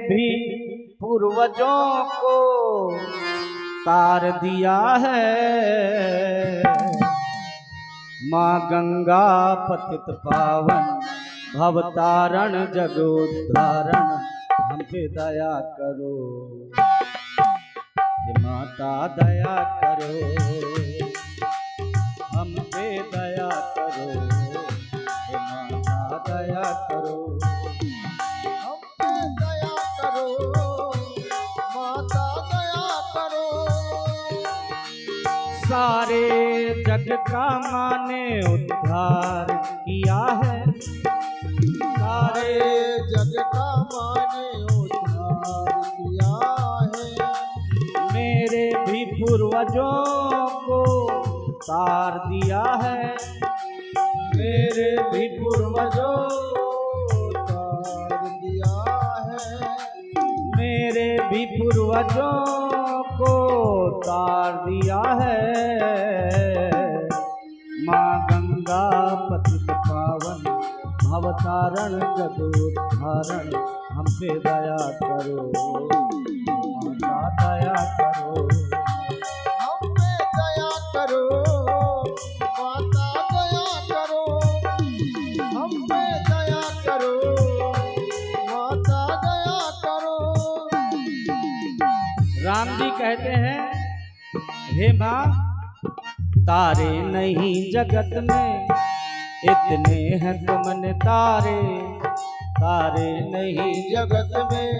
भी पूर्वजों को तार दिया है। माँ गंगा पतित पावन भवतारण जगोद्धारण हम पे दया करो। हे माता दया करो, हम पे दया करो। हे माता दया करो, हम पे दया करो। माता दया करो। सारे जग का माने उद्धार किया है। सारे जग का माने उद्धार किया है। मेरे भी पूर्वजों को तार दिया है। मेरे भी पूर्वजों को तार दिया है। मेरे भी पूर्वजों को तार दिया है। माँ गंगा पतित पावन भवतारण जगोद्धारण हम पे दया करो। माता दया करो, हम पे दया करो। माता दया करो। हम पे दया करो। माता दया करो। राम जी कहते हैं, हे माँ तारे नहीं जगत में इतने हैं तुमने तारे। तारे नहीं जगत में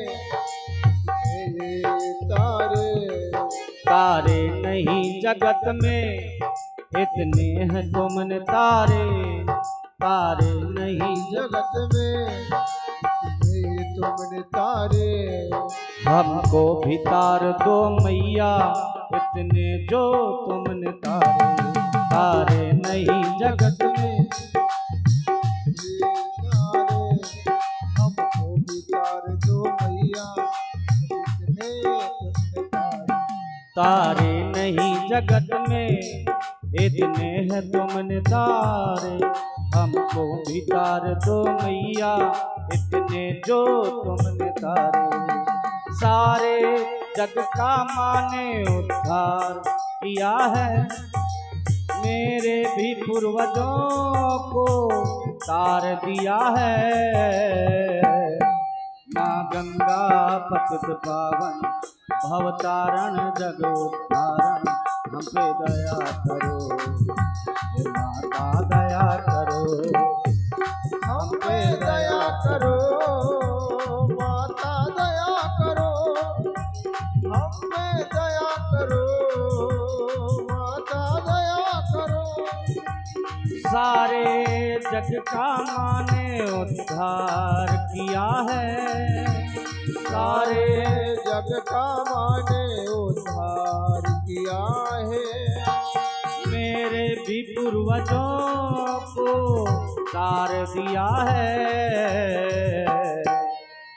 तारे। तारे नहीं जगत में इतने हैं तुमने तारे। तारे नहीं जगत में तुमने तारे। हमको भी तार दो मैया इतने जो तुमने तारे। तारे नहीं जगत में तारे। हमको भी तार दो मैया इतने तुमने तारे। तारे नहीं जगत में इतने हैं तुमने तारे। हमको भी तार दो मैया इतने जो तुमने तारे। सारे जग का माने उद्धार किया है। मेरे भी पूर्वजों को तार दिया है। माँ गंगा पतित पावन भवतारण जगोद्धारण हम पे दया करो। हे माता दया करो, हम पे दया करो। माता दया करो। हम पे दया करो। माता दया करो। सारे जग का माने उद्धार किया है। सारे जग का माने उद्धार किया है। मेरे भी पूर्वजों को तार दिया है।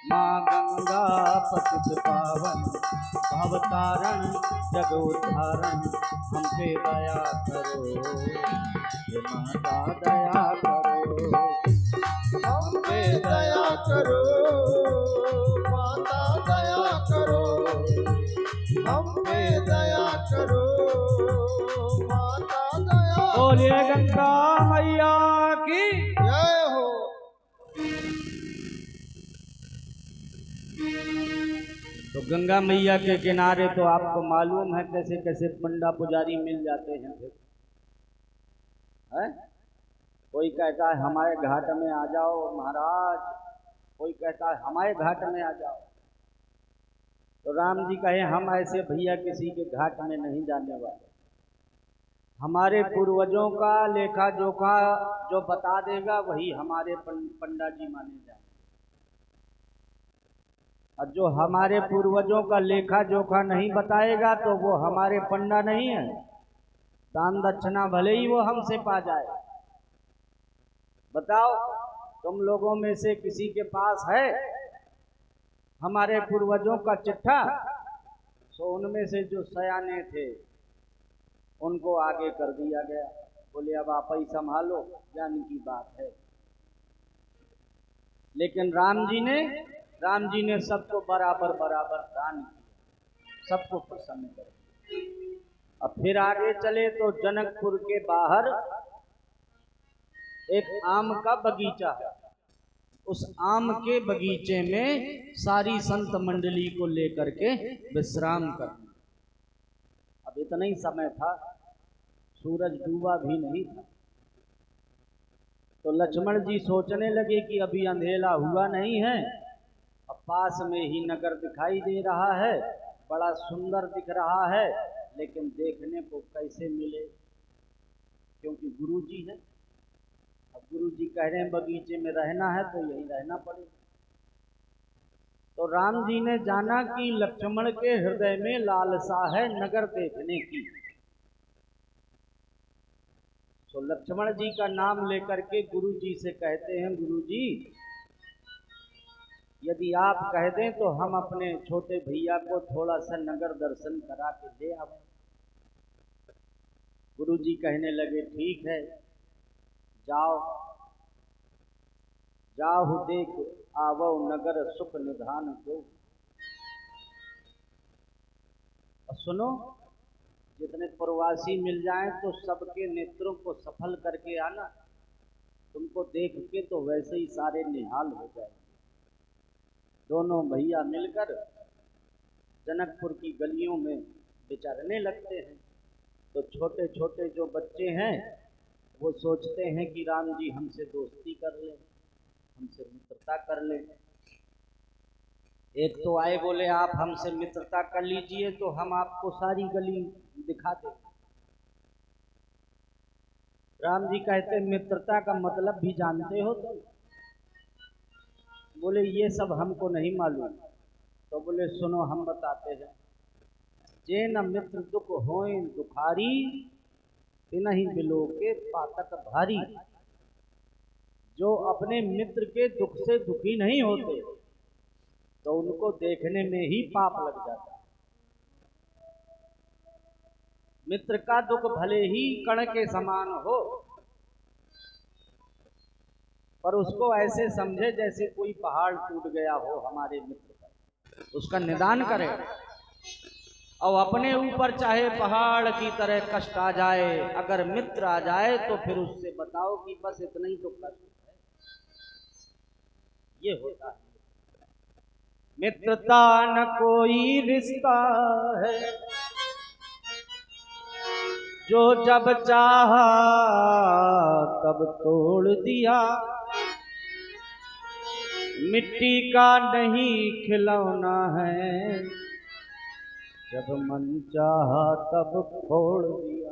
माँ गंगा पतित पावन भवतारण जगोद्धारण हम पे दया करो। हे माता दया करो, हम पे दया करो। माता दया करो। हम पे दया करो। माता दया। बोलिए गंगा मैया की जय हो। तो गंगा मैया के किनारे तो आपको मालूम है कैसे कैसे पंडा पुजारी मिल जाते हैं। है? कोई कहता है हमारे घाट में आ जाओ महाराज, कोई कहता है हमारे घाट में आ जाओ। तो राम जी कहे हम ऐसे भैया किसी के घाट में नहीं जाने वाले। हमारे पूर्वजों का लेखा जोखा जो बता देगा वही हमारे पंडा जी माने जाए। और जो हमारे पूर्वजों का लेखा जोखा नहीं बताएगा तो वो हमारे पंडा नहीं है। दान दक्षिणा भले ही वो हमसे पा जाए। बताओ तुम लोगों में से किसी के पास है हमारे पूर्वजों का चिट्ठा? तो उनमें से जो सयाने थे उनको आगे कर दिया गया। बोले अब आप ही संभालो, ज्ञान की बात है। लेकिन राम जी ने राम जी ने सबको बराबर बराबर दान किया, सबको प्रसन्न कर दिया। अब फिर आगे चले तो जनकपुर के बाहर एक आम का बगीचा है। उस आम के बगीचे में सारी संत मंडली को लेकर के विश्राम कर। अब इतना ही समय था, सूरज डूबा भी नहीं था। तो लक्ष्मण जी सोचने लगे कि अभी अंधेरा हुआ नहीं है, अब पास में ही नगर दिखाई दे रहा है, बड़ा सुंदर दिख रहा है, लेकिन देखने को कैसे मिले, क्योंकि गुरु जी है। अब गुरु जी कह रहे हैं बगीचे में रहना है तो यहीं रहना पड़ेगा। तो राम जी ने जाना कि लक्ष्मण के हृदय में लालसा है नगर देखने की। तो लक्ष्मण जी का नाम लेकर के गुरु जी से कहते हैं, गुरु जी यदि आप कह दें तो हम अपने छोटे भैया को थोड़ा सा नगर दर्शन करा के ले आवे। गुरु जी कहने लगे ठीक है, जाओ जाहु देख आवो नगर सुख निधान दो। और सुनो, जितने प्रवासी मिल जाएं तो सबके नेत्रों को सफल करके आना, तुमको देख के तो वैसे ही सारे निहाल हो जाएंगे। दोनों भैया मिलकर जनकपुर की गलियों में विचरने लगते हैं। तो छोटे छोटे जो बच्चे हैं वो सोचते हैं कि राम जी हमसे दोस्ती कर लें, हमसे मित्रता कर लें। एक तो आए बोले आप हमसे मित्रता कर लीजिए तो हम आपको सारी गली दिखा दें। राम जी कहते मित्रता का मतलब भी जानते हो तुम? बोले ये सब हमको नहीं मालूम। तो बोले सुनो हम बताते हैं। जे न मित्र दुख होए दुखारी, तिनहि बिलो के पातक भारी। जो अपने मित्र के दुख से दुखी नहीं होते तो उनको देखने में ही पाप लग जाता है। मित्र का दुख भले ही कण के समान हो, पर उसको ऐसे समझे जैसे कोई पहाड़ टूट गया हो हमारे मित्र का, उसका निदान करें। और अपने ऊपर चाहे पहाड़ की तरह कष्ट आ जाए, अगर मित्र आ जाए तो फिर उससे बताओ कि बस इतना ही तो कष्ट है। ये होता है मित्रता न कोई रिश्ता है, जो जब चाहा तब तोड़ दिया। मिट्टी का नहीं खिलौना है, जब मन चाहा तब फोड़ दिया।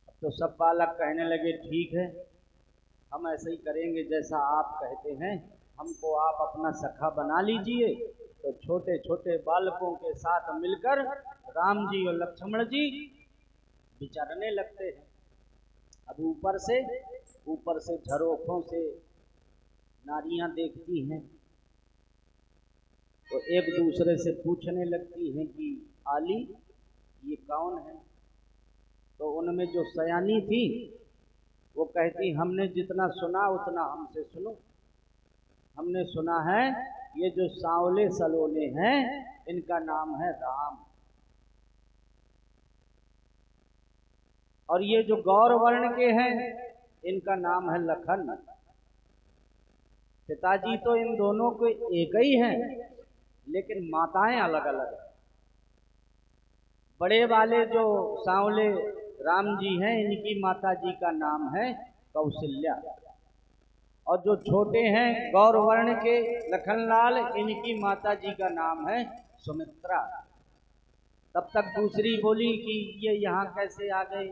अब तो सब बालक कहने लगे ठीक है, हम ऐसे ही करेंगे जैसा आप कहते हैं, हमको आप अपना सखा बना लीजिए। तो छोटे छोटे बालकों के साथ मिलकर राम जी और लक्ष्मण जी विचरने लगते हैं। अब ऊपर से झरोखों से नारियां देखती हैं तो एक दूसरे से पूछने लगती हैं कि आली ये कौन है। तो उनमें जो सयानी थी वो कहती हमने जितना सुना उतना हमसे सुनो। हमने सुना है ये जो सांवले सलोने हैं इनका नाम है राम, और ये जो गौर वर्ण के हैं इनका नाम है लखन। पिताजी तो इन दोनों को एक ही हैं, लेकिन माताएं अलग अलग हैं। बड़े वाले जो सांवले राम जी हैं इनकी माता जी का नाम है कौशल्या, और जो छोटे हैं गौर वर्ण के लखनलाल इनकी माता जी का नाम है सुमित्रा। तब तक दूसरी बोली कि ये यहाँ कैसे आ गए।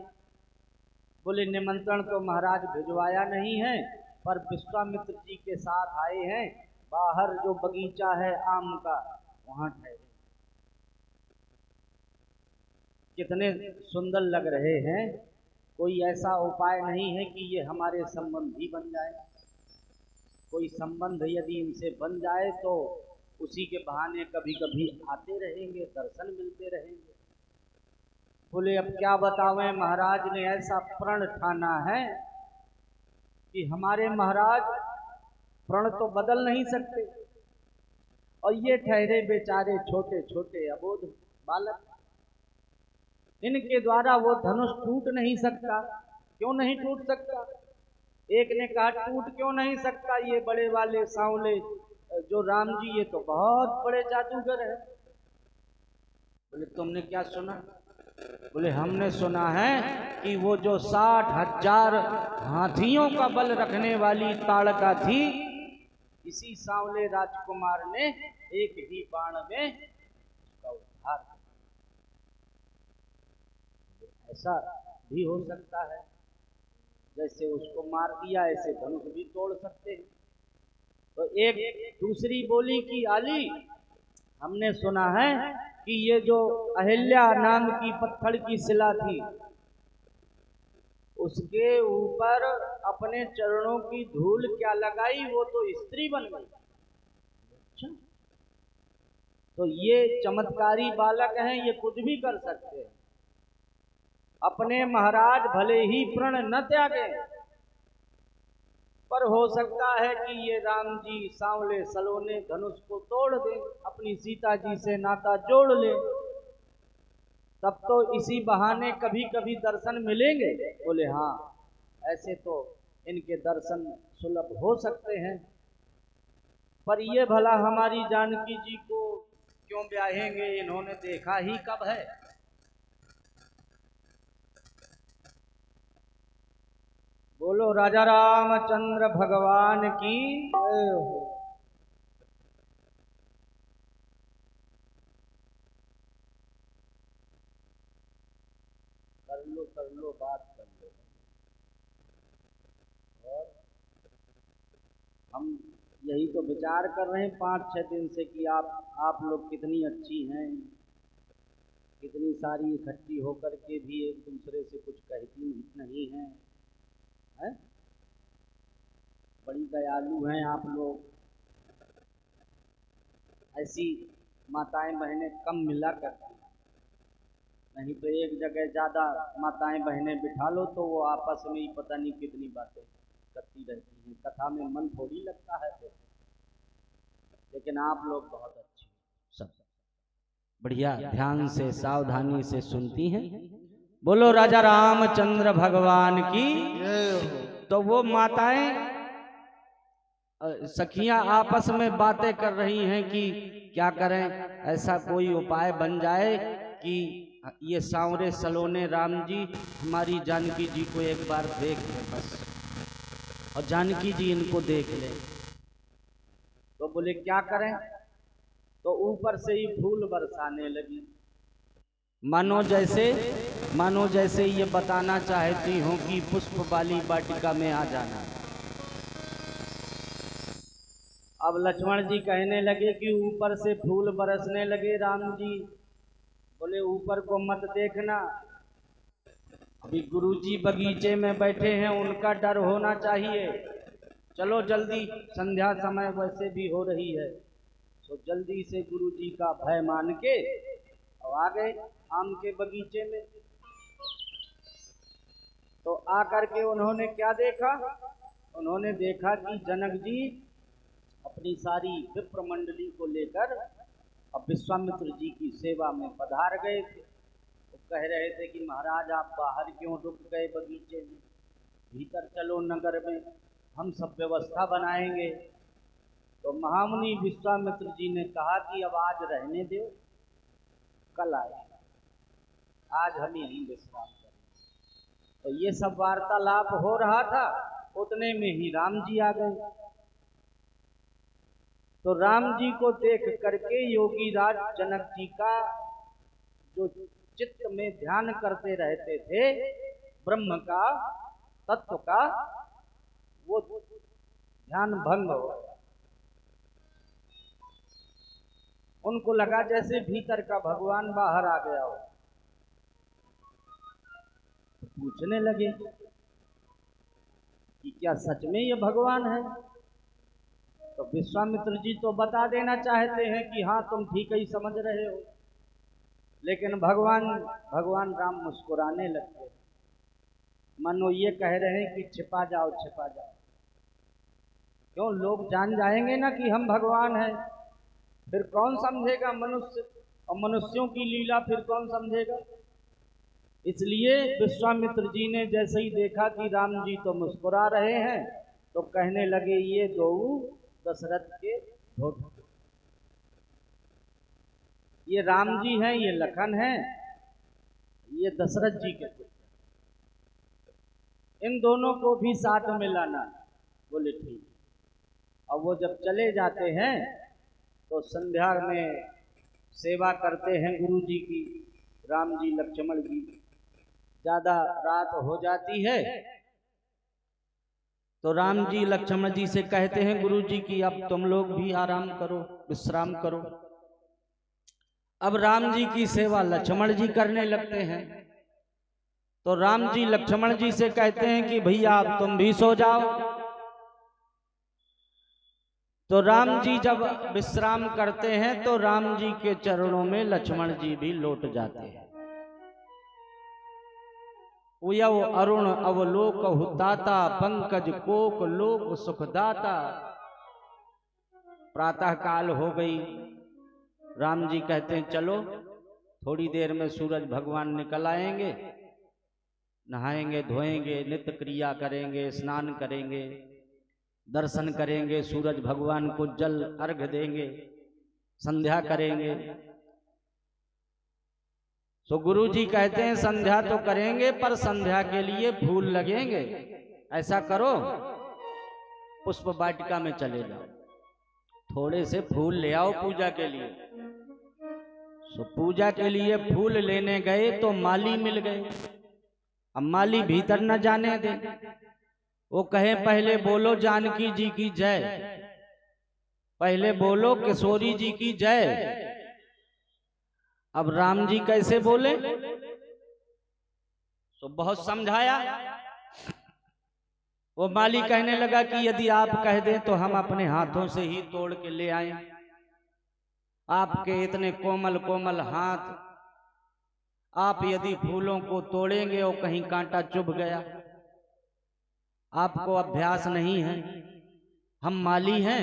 बोले निमंत्रण तो महाराज भिजवाया नहीं है, पर विश्वामित्र जी के साथ आए हैं, बाहर जो बगीचा है आम का वहां ठहरे। कितने सुंदर लग रहे हैं, कोई ऐसा उपाय नहीं है कि ये हमारे संबंधी बन जाए। कोई संबंध यदि इनसे बन जाए तो उसी के बहाने कभी कभी आते रहेंगे, दर्शन मिलते रहेंगे। बोले अब क्या बतावें, महाराज ने ऐसा प्रण ठाना है कि हमारे महाराज प्रण तो बदल नहीं सकते, और ये ठहरे बेचारे छोटे छोटे अबोध बालक, इनके द्वारा वो धनुष टूट नहीं सकता। क्यों नहीं टूट सकता? एक ने कहा टूट क्यों नहीं सकता, ये बड़े वाले सांवले जो राम जी ये तो बहुत बड़े जादूगर है। बोले तुमने क्या सुना? बोले हमने सुना है कि वो जो 60,000 हाथियों का बल रखने वाली ताड़का थी, इसी सांवले राजकुमार ने एक ही बाण में उसका उद्धार किया। ऐसा भी हो सकता है, जैसे उसको मार दिया ऐसे धनुष भी तोड़ सकते हैं। तो एक दूसरी बोली कि आली, हमने सुना है कि ये जो अहिल्या नाम की पत्थर की शिला थी, उसके ऊपर अपने चरणों की धूल क्या लगाई, वो तो स्त्री बन गई। अच्छा, तो ये चमत्कारी बालक हैं, ये कुछ भी कर सकते हैं। अपने महाराज भले ही प्रण न त्यागे, पर हो सकता है कि ये राम जी सांवले सलोने धनुष को तोड़ दें, अपनी सीता जी से नाता जोड़ ले, तब तो इसी बहाने कभी कभी दर्शन मिलेंगे। बोले हाँ, ऐसे तो इनके दर्शन सुलभ हो सकते हैं, पर ये भला हमारी जानकी जी को क्यों ब्याहेंगे, इन्होंने देखा ही कब है। बोलो राजा रामचंद्र भगवान की जय हो। कर लो बात कर लो। और हम यही तो विचार कर रहे हैं 5-6 दिन से कि आप लोग कितनी अच्छी हैं, कितनी सारी इकट्ठी होकर के भी एक दूसरे से कुछ कहती नहीं हैं, है? बड़ी दयालु हैं आप लोग। ऐसी माताएं बहनें कम मिला करती, नहीं तो एक जगह ज़्यादा माताएं बहनें बिठा लो तो वो आपस में ही पता नहीं कितनी बातें करती रहती हैं, कथा में मन थोड़ी लगता है फिर। लेकिन आप लोग बहुत अच्छे, सब बढ़िया, ध्यान से सावधानी से सुनती हैं। बोलो राजा रामचंद्र भगवान की जय हो। तो वो माताएं सखियां आपस में बातें कर रही हैं कि क्या करें, ऐसा कोई उपाय बन जाए कि ये सांवरे सलोने राम जी हमारी जानकी जी को एक बार देख लें बस, और जानकी जी इनको देख लें। तो बोले क्या करें? तो ऊपर से ही फूल बरसाने लगी, मानो जैसे ये बताना चाहती हूँ कि पुष्प वाली वाटिका में आ जाना। अब लक्ष्मण जी कहने लगे कि ऊपर से फूल बरसने लगे राम जी। बोले ऊपर को मत देखना, अभी गुरुजी बगीचे में बैठे हैं, उनका डर होना चाहिए। चलो जल्दी, संध्या समय वैसे भी हो रही है, तो जल्दी से गुरुजी का भय मान के और आ गए आम के बगीचे में। तो आकर के उन्होंने क्या देखा? उन्होंने देखा कि जनक जी अपनी सारी विप्र मंडली को लेकर अब विश्वामित्र जी की सेवा में पधार गए थे। तो कह रहे थे कि महाराज आप बाहर क्यों रुक गए बगीचे में, भीतर चलो नगर में, हम सब व्यवस्था बनाएंगे। तो महामुनि विश्वामित्र जी ने कहा कि अब आज रहने दो, कल आएगा, आज हम यहीं विश्राम करेंगे। तो ये सब वार्तालाप हो रहा था, उतने में ही राम जी आ गए। तो राम जी को देख करके योगी राज जनक जी का जो चित्त में ध्यान करते रहते थे ब्रह्म का, तत्व का, वो ध्यान भंग हो गया। उनको लगा जैसे भीतर का भगवान बाहर आ गया हो। पूछने लगे कि क्या सच में ये भगवान है? तो विश्वामित्र जी तो बता देना चाहते हैं कि हाँ तुम ठीक ही समझ रहे हो, लेकिन भगवान राम मुस्कुराने लगते, मानो ये कह रहे हैं कि छिपा जाओ छिपा जाओ। क्यों, लोग जान जाएंगे ना कि हम भगवान हैं, फिर कौन समझेगा मनुष्य, और मनुष्यों की लीला फिर कौन समझेगा। इसलिए विश्वामित्र जी ने जैसे ही देखा कि राम जी तो मुस्कुरा रहे हैं, तो कहने लगे ये दो दशरथ के धोट, ये राम जी हैं, ये लखन हैं, ये दशरथ जी के पुत्र, इन दोनों को भी साथ में लाना। बोले ठीक। और वो जब चले जाते हैं तो संध्या में सेवा करते हैं गुरु जी की, राम जी लक्ष्मण जी। ज्यादा रात हो जाती है तो राम जी लक्ष्मण जी से कहते हैं गुरु जी की अब तुम लोग भी आराम करो, विश्राम करो। अब राम जी की सेवा लक्ष्मण जी करने लगते हैं, तो राम जी लक्ष्मण जी से कहते हैं कि भैया अब तुम भी सो जाओ। तो राम जी जब विश्राम करते हैं तो राम जी के चरणों में लक्ष्मण जी भी लौट जाते हैं। उयव अरुण अवलोक हुताता पंकज कोक लोक सुखदाता। प्रातः काल हो गई, राम जी कहते हैं चलो थोड़ी देर में सूरज भगवान निकल आएंगे, नहाएंगे धोएंगे, नित्य क्रिया करेंगे, स्नान करेंगे, दर्शन करेंगे, सूरज भगवान को जल अर्घ देंगे, संध्या करेंगे। तो गुरु जी कहते हैं संध्या तो करेंगे पर संध्या के लिए फूल लगेंगे, ऐसा करो पुष्प वाटिका में चले जाओ, थोड़े से फूल ले आओ पूजा के लिए। तो पूजा के लिए फूल लेने गए तो माली मिल गए। अब माली भीतर न जाने दे, वो कहे पहले बोलो जानकी जी की जय, पहले बोलो किशोरी जी की जय। अब राम जी कैसे बोले, तो बहुत समझाया। वो माली कहने लगा कि यदि आप कह दें तो हम अपने हाथों से ही तोड़ के ले आए, आपके इतने कोमल कोमल हाथ, आप यदि फूलों को तोड़ेंगे और कहीं कांटा चुभ गया, आपको अभ्यास नहीं है, हम माली हैं,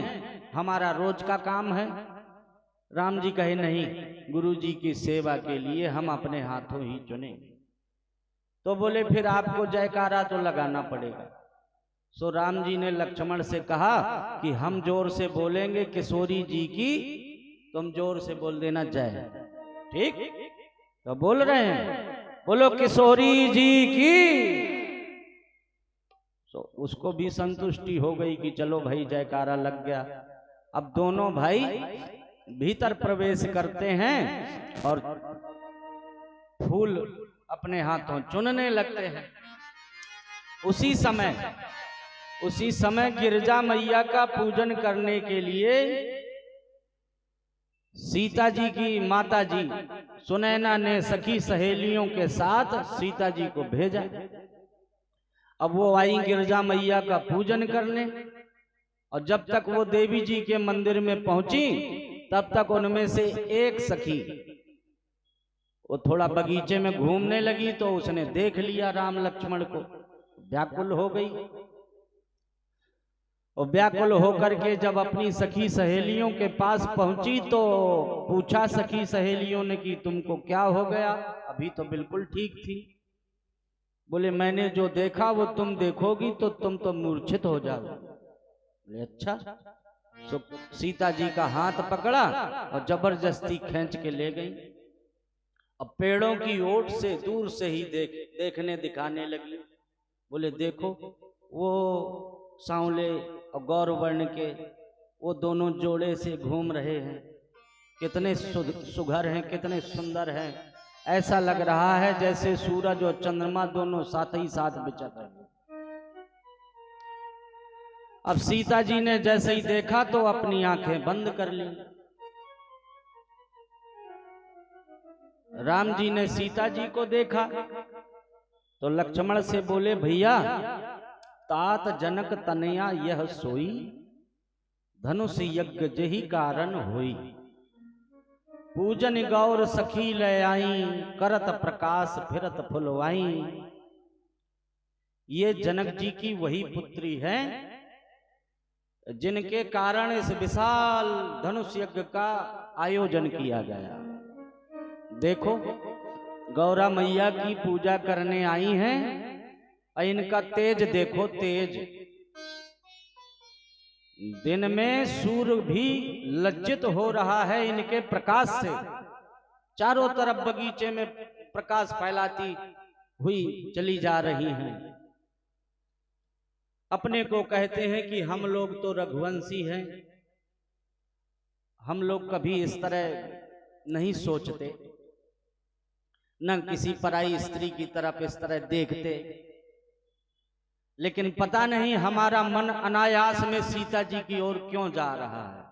हमारा रोज का काम है। राम जी कहे नहीं, गुरु जी की सेवा के लिए हम अपने हाथों ही चुने। तो बोले फिर आपको जयकारा तो लगाना पड़ेगा। सो राम जी ने लक्ष्मण से कहा कि हम जोर से बोलेंगे किशोरी जी की, तुम जोर से बोल देना जय। ठीक, तो बोल रहे हैं, बोलो किशोरी जी की। तो उसको भी संतुष्टि हो गई कि चलो भाई जयकारा लग गया। अब दोनों भाई भीतर प्रवेश करते हैं और फूल अपने हाथों चुनने लगते हैं। उसी समय गिरजा मैया का पूजन करने के लिए सीता जी की माता जी सुनैना ने सखी सहेलियों के साथ सीता जी को भेजा। अब वो आई गिरजा मैया का पूजन करने, और जब तक वो देवी जी के मंदिर में पहुंची तब तक उनमें से एक सखी वो थोड़ा बगीचे में घूमने लगी, तो उसने देख लिया राम लक्ष्मण को, व्याकुल हो गई। और व्याकुल होकर के जब अपनी सखी सहेलियों के पास पहुंची तो पूछा सखी सहेलियों ने कि तुमको क्या हो गया, अभी तो बिल्कुल ठीक थी। बोले मैंने जो देखा वो तुम देखोगी तो तुम तो मूर्छित हो जाओगे। बोले अच्छा। तो सीता जी का हाथ पकड़ा और जबरदस्ती खींच के ले गई। अब पेड़ों की ओट से दूर से ही देखने दिखाने लगी। बोले देखो वो सांवले और गौर वर्ण के वो दोनों जोड़े से घूम रहे हैं, कितने सुघर हैं, कितने सुंदर हैं। ऐसा लग रहा है जैसे सूरज और चंद्रमा दोनों साथ ही साथ विचर रहे हैं। अब सीता जी ने जैसे ही देखा तो अपनी आंखें बंद कर ली। राम जी ने सीता जी को देखा तो लक्ष्मण से बोले भैया तात जनक तनया यह सोई, धनुष यज्ञ जही कारण होई। पूजन गौर सखी ले आई, करत प्रकाश फिरत फुलवाई। ये जनक जी की वही पुत्री है जिनके कारण इस विशाल धनुष यज्ञ का आयोजन किया गया। देखो गौरा मैया की पूजा करने आई हैं और इनका तेज देखो, तेज। दिन में सूर्य भी लज्जित हो रहा है इनके प्रकाश से। चारों तरफ बगीचे में प्रकाश फैलाती हुई चली जा रही हैं। अपने को कहते हैं कि हम लोग तो रघुवंशी हैं, हम लोग कभी इस तरह नहीं सोचते, न किसी पराई स्त्री की तरफ इस तरह देखते। लेकिन पता नहीं हमारा मन अनायास में सीता जी की ओर क्यों जा रहा है।